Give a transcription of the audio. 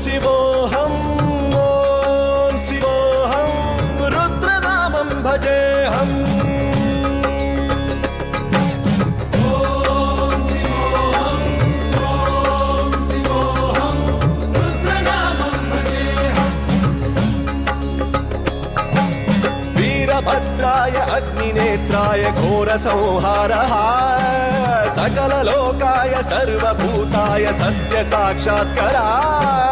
शिवोऽहं ॐ शिवोऽहं रुद्रनामं भजेऽहम् भद्राय अग्निनेत्राय घोरसंहारः सकललोकाय सर्वभूताय सत्यसाक्षात्कराय